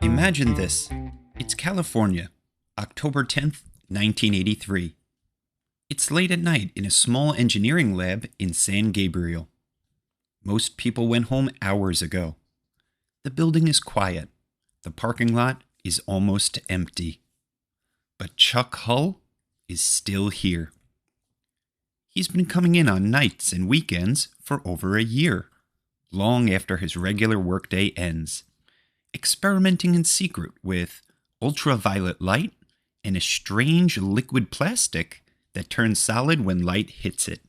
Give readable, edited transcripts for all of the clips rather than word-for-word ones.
Imagine this. It's California, October 10th, 1983. It's late at night in a small engineering lab in San Gabriel. Most people went home hours ago. The building is quiet. The parking lot is almost empty. But Chuck Hull is still here. He's been coming in on nights and weekends for over a year, long after his regular workday ends, experimenting in secret with ultraviolet light and a strange liquid plastic that turns solid when light hits it.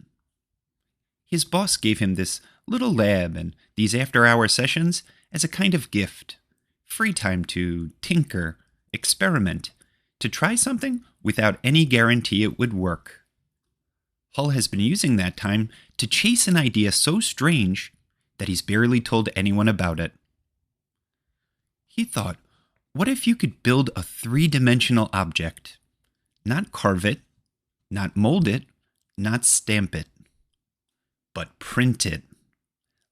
His boss gave him this little lab and these after-hour sessions as a kind of gift, free time to tinker, experiment, to try something without any guarantee it would work. Hull has been using that time to chase an idea so strange that he's barely told anyone about it. He thought, what if you could build a three-dimensional object? Not carve it, not mold it, not stamp it, but print it,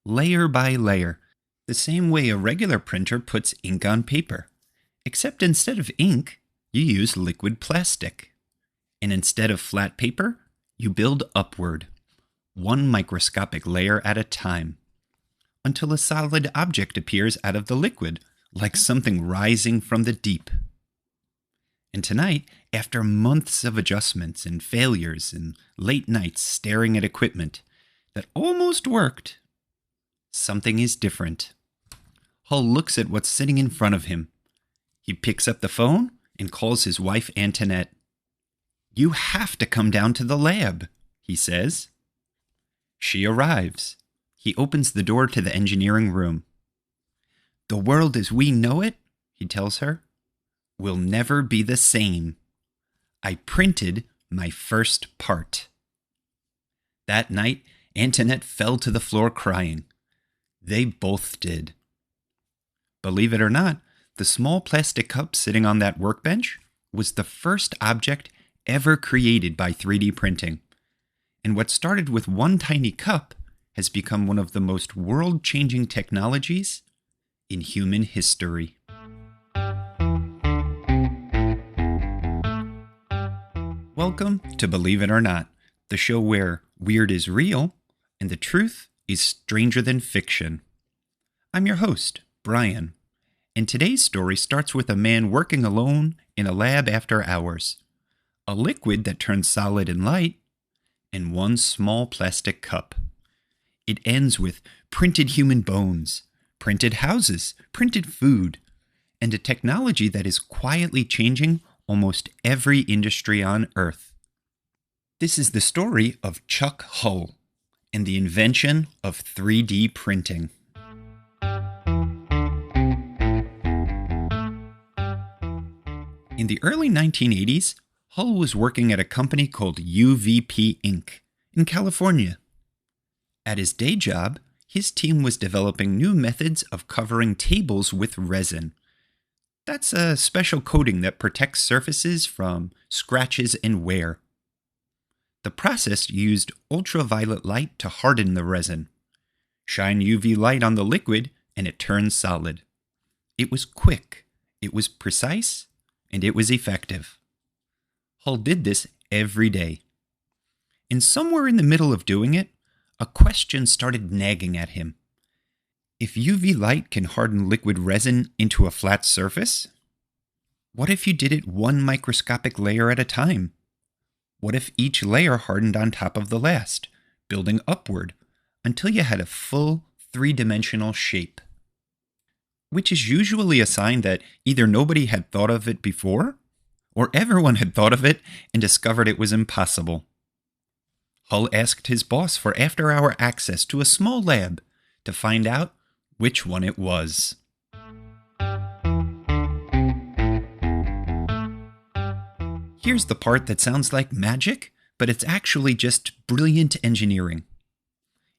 layer by layer, the same way a regular printer puts ink on paper, except instead of ink, you use liquid plastic. And instead of flat paper, you build upward, one microscopic layer at a time, until a solid object appears out of the liquid, like something rising from the deep. And tonight, after months of adjustments and failures and late nights staring at equipment that almost worked, something is different. Hull looks at what's sitting in front of him. He picks up the phone and calls his wife Antoinette. "You have to come down to the lab," he says. She arrives. He opens the door to the engineering room. "The world as we know it," he tells her, "will never be the same. I printed my first part." That night, Antoinette fell to the floor crying. They both did. Believe it or not, the small plastic cup sitting on that workbench was the first object ever created by 3D printing. And what started with one tiny cup has become one of the most world-changing technologies in human history. Welcome to Believe It or Not, the show where weird is real and the truth is stranger than fiction. I'm your host, Bryan, and today's story starts with a man working alone in a lab after hours, a liquid that turns solid in light, and one small plastic cup. It ends with printed human bones, printed houses, printed food, and a technology that is quietly changing almost every industry on Earth. This is the story of Chuck Hull and the invention of 3D printing. In the early 1980s, Hull was working at a company called UVP Inc. in California. At his day job, his team was developing new methods of covering tables with resin. That's a special coating that protects surfaces from scratches and wear. The process used ultraviolet light to harden the resin. Shine UV light on the liquid and it turns solid. It was quick, it was precise, and it was effective. Hull did this every day. And somewhere in the middle of doing it, a question started nagging at him. If UV light can harden liquid resin into a flat surface, what if you did it one microscopic layer at a time? What if each layer hardened on top of the last, building upward, until you had a full three-dimensional shape? Which is usually a sign that either nobody had thought of it before, or everyone had thought of it and discovered it was impossible. Hull asked his boss for after-hour access to a small lab to find out which one it was. Here's the part that sounds like magic, but it's actually just brilliant engineering.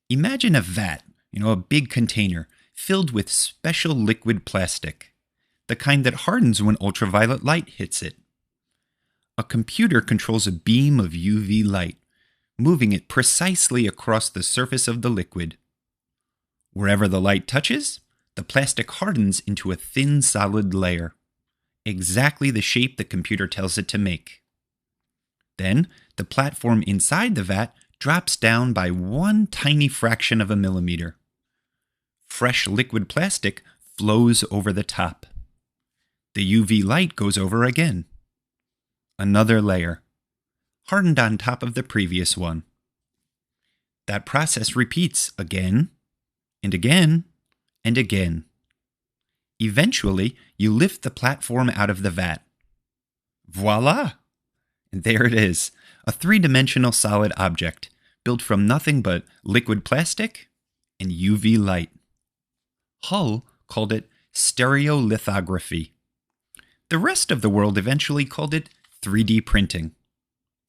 Imagine a vat, a big container, filled with special liquid plastic, the kind that hardens when ultraviolet light hits it. A computer controls a beam of UV light, moving it precisely across the surface of the liquid. Wherever the light touches, the plastic hardens into a thin, solid layer, exactly the shape the computer tells it to make. Then, the platform inside the vat drops down by one tiny fraction of a millimeter. Fresh liquid plastic flows over the top. The UV light goes over again. Another layer, hardened on top of the previous one. That process repeats again, and again, and again. Eventually, you lift the platform out of the vat. Voila! And there it is, a three-dimensional solid object built from nothing but liquid plastic and UV light. Hull called it stereolithography. The rest of the world eventually called it 3D printing.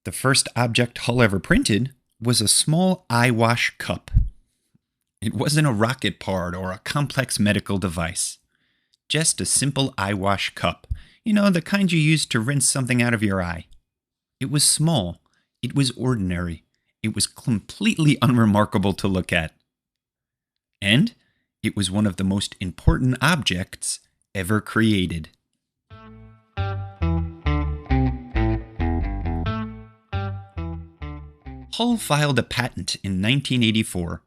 The first object Hull ever printed was a small eye wash cup. It wasn't a rocket part or a complex medical device. Just a simple eye wash cup. You know, the kind you use to rinse something out of your eye. It was small. It was ordinary. It was completely unremarkable to look at. And it was one of the most important objects ever created. Hull filed a patent in 1984.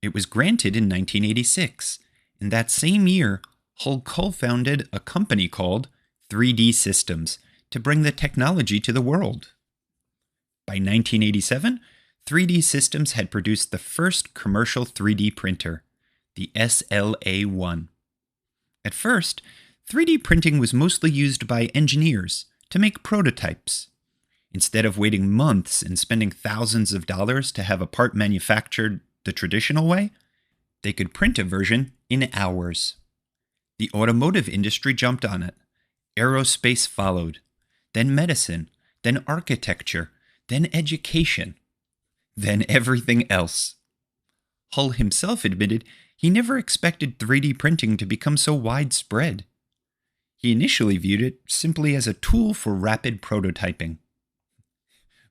It was granted in 1986. In that same year, Hull co-founded a company called 3D Systems to bring the technology to the world. By 1987, 3D Systems had produced the first commercial 3D printer, the SLA-1. At first, 3D printing was mostly used by engineers to make prototypes. Instead of waiting months and spending thousands of dollars to have a part manufactured the traditional way, they could print a version in hours. The automotive industry jumped on it. Aerospace followed. Then medicine. Then architecture. Then education. Then everything else. Hull himself admitted he never expected 3D printing to become so widespread. He initially viewed it simply as a tool for rapid prototyping.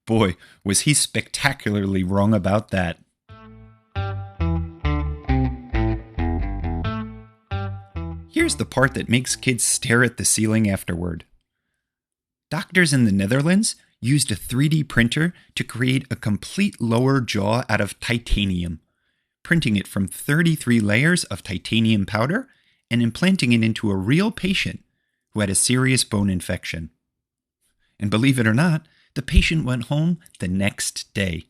Boy, was he spectacularly wrong about that. Here's the part that makes kids stare at the ceiling afterward. Doctors in the Netherlands used a 3D printer to create a complete lower jaw out of titanium, printing it from 33 layers of titanium powder and implanting it into a real patient who had a serious bone infection. And believe it or not, the patient went home the next day.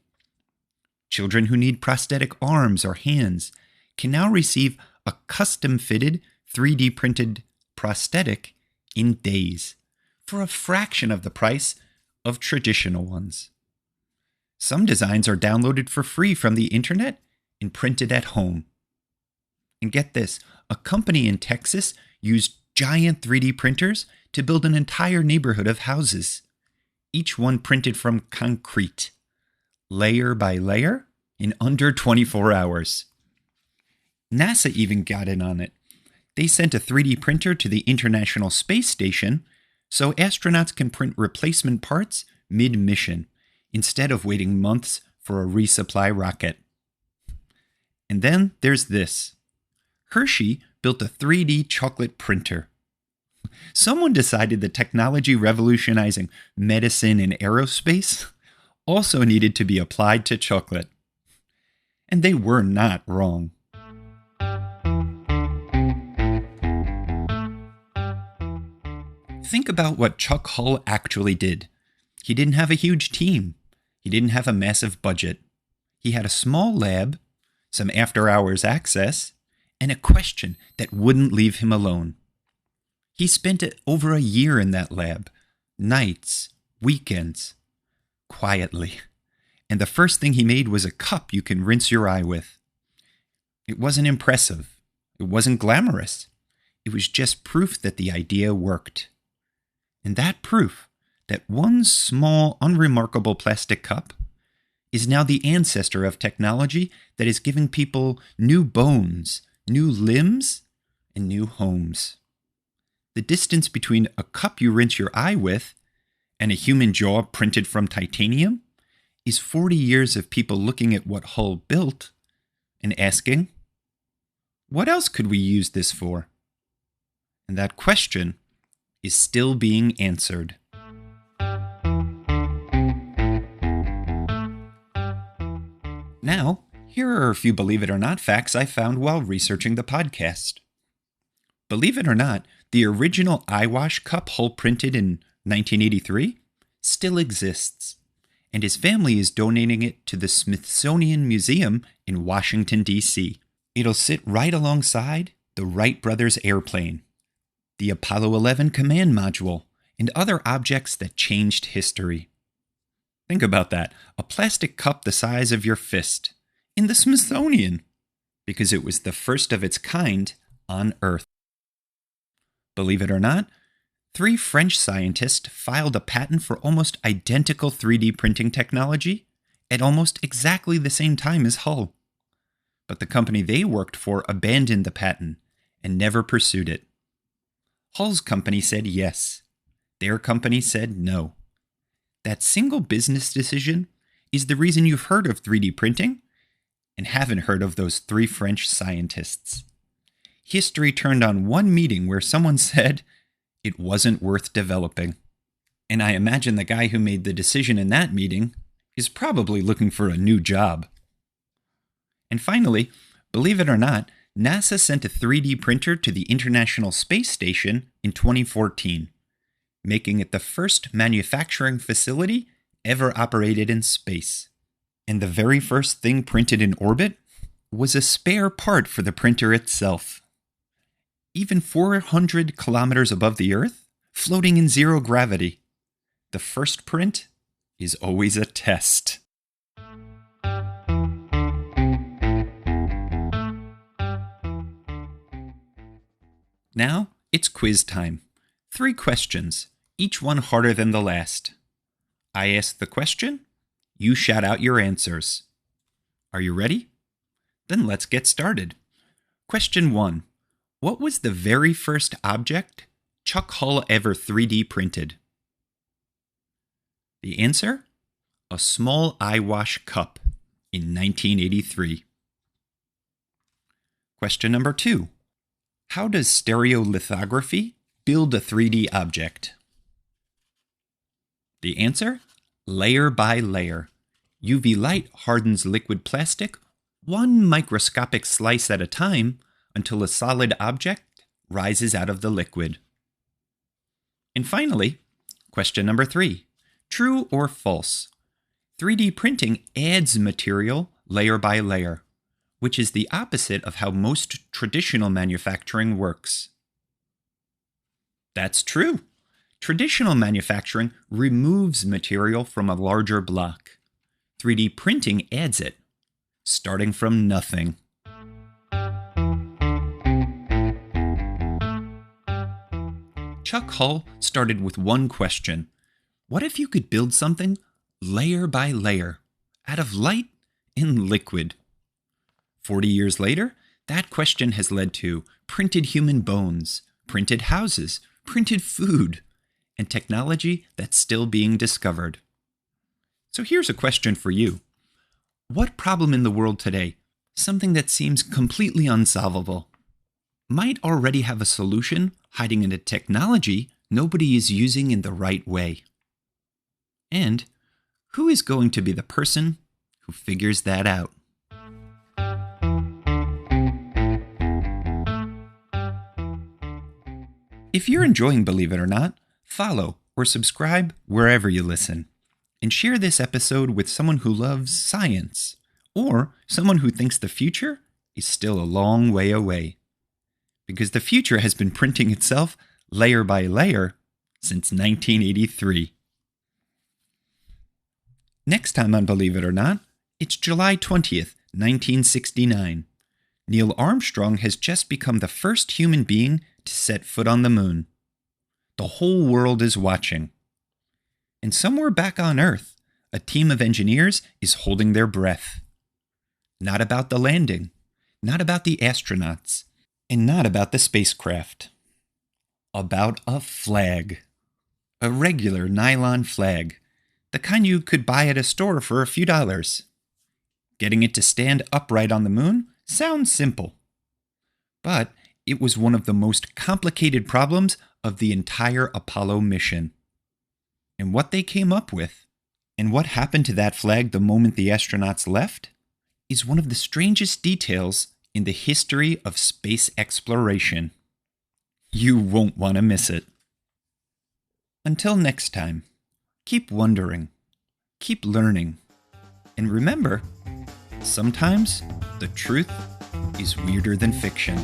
Children who need prosthetic arms or hands can now receive a custom-fitted 3D printed prosthetic in days for a fraction of the price of traditional ones. Some designs are downloaded for free from the internet and printed at home. And get this, a company in Texas used giant 3D printers to build an entire neighborhood of houses, each one printed from concrete, layer by layer, in under 24 hours. NASA even got in on it. They sent a 3D printer to the International Space Station so astronauts can print replacement parts mid-mission instead of waiting months for a resupply rocket. And then there's this. Hershey built a 3D chocolate printer. Someone decided the technology revolutionizing medicine and aerospace also needed to be applied to chocolate. And they were not wrong. Think about what Chuck Hull actually did. He didn't have a huge team. He didn't have a massive budget. He had a small lab, some after-hours access, and a question that wouldn't leave him alone. He spent over a year in that lab, nights, weekends, quietly. And the first thing he made was a cup you can rinse your eye with. It wasn't impressive. It wasn't glamorous. It was just proof that the idea worked. And that proof, that one small, unremarkable plastic cup, is now the ancestor of technology that is giving people new bones, new limbs, and new homes. The distance between a cup you rinse your eye with and a human jaw printed from titanium is 40 years of people looking at what Hull built and asking, What else could we use this for? And that question is still being answered. Now, here are a few believe it or not facts I found while researching the podcast. Believe it or not, the original eyewash cup Hull printed in 1983 still exists, and his family is donating it to the Smithsonian Museum in Washington, D.C. It'll sit right alongside the Wright brothers airplane, the Apollo 11 command module, and other objects that changed history. Think about that, a plastic cup the size of your fist in the Smithsonian, because it was the first of its kind on Earth. Believe it or not, 3 French scientists filed a patent for almost identical 3D printing technology at almost exactly the same time as Hull. But the company they worked for abandoned the patent and never pursued it. Hull's company said yes. Their company said no. That single business decision is the reason you've heard of 3D printing and haven't heard of those 3 French scientists. History turned on one meeting where someone said it wasn't worth developing. And I imagine the guy who made the decision in that meeting is probably looking for a new job. And finally, believe it or not, NASA sent a 3D printer to the International Space Station in 2014, making it the first manufacturing facility ever operated in space. And the very first thing printed in orbit was a spare part for the printer itself. Even 400 kilometers above the Earth, floating in zero gravity, the first print is always a test. Now, it's quiz time. 3 questions, each one harder than the last. I ask the question, you shout out your answers. Are you ready? Then let's get started. Question 1. What was the very first object Chuck Hull ever 3D printed? The answer? A small eyewash cup in 1983. Question number 2. How does stereolithography build a 3D object? The answer? Layer by layer. UV light hardens liquid plastic one microscopic slice at a time until a solid object rises out of the liquid. And finally, question number 3. True or false? 3D printing adds material layer by layer, which is the opposite of how most traditional manufacturing works. That's true. Traditional manufacturing removes material from a larger block. 3D printing adds it, starting from nothing. Chuck Hull started with one question. What if you could build something layer by layer, out of light and liquid? 40 years later, that question has led to printed human bones, printed houses, printed food, and technology that's still being discovered. So here's a question for you. What problem in the world today, something that seems completely unsolvable, might already have a solution hiding in a technology nobody is using in the right way? And who is going to be the person who figures that out? If you're enjoying Believe It or Not, follow or subscribe wherever you listen. And share this episode with someone who loves science, or someone who thinks the future is still a long way away. Because the future has been printing itself layer by layer since 1983. Next time on Believe It or Not, it's July 20th, 1969. Neil Armstrong has just become the first human being to set foot on the moon. The whole world is watching. And somewhere back on Earth, a team of engineers is holding their breath. Not about the landing, not about the astronauts, and not about the spacecraft. About a flag. A regular nylon flag. The kind you could buy at a store for a few dollars. Getting it to stand upright on the moon sounds simple. but it was one of the most complicated problems of the entire Apollo mission. And what they came up with, and what happened to that flag the moment the astronauts left, is one of the strangest details in the history of space exploration. You won't want to miss it. Until next time, keep wondering, keep learning, and remember, sometimes the truth is weirder than fiction.